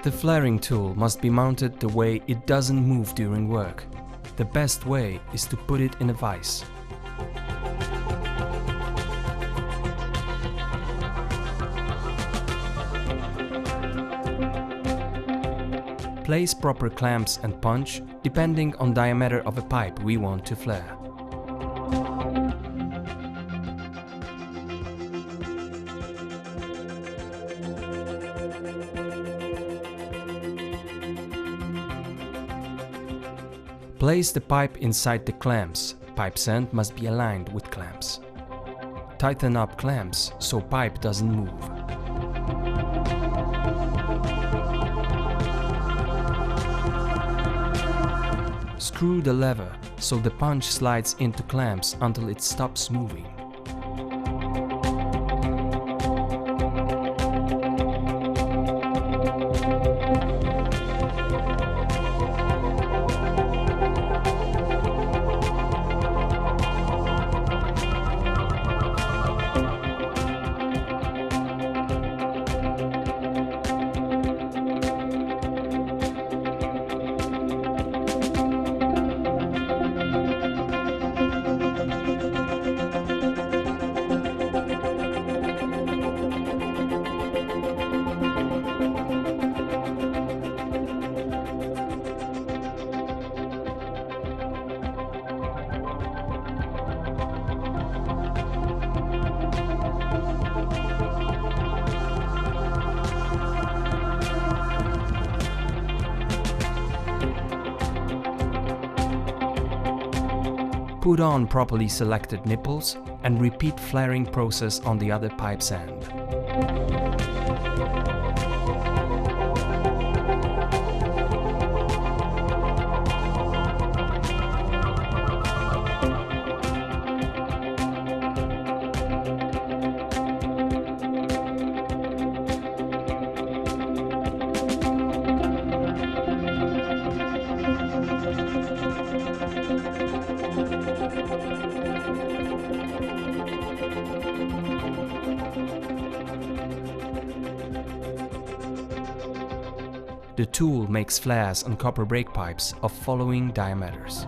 The flaring tool must be mounted the way it doesn't move during work. The best way is to put it in a vise. Place proper clamps and punch depending on diameter of a pipe we want to flare. Place the pipe inside the clamps. Pipe's end must be aligned with clamps. Tighten up clamps so pipe doesn't move. Screw the lever so the punch slides into clamps until it stops moving. Put on properly selected nipples and repeat flaring process on the other pipe's end. The tool makes flares on copper brake pipes of following diameters.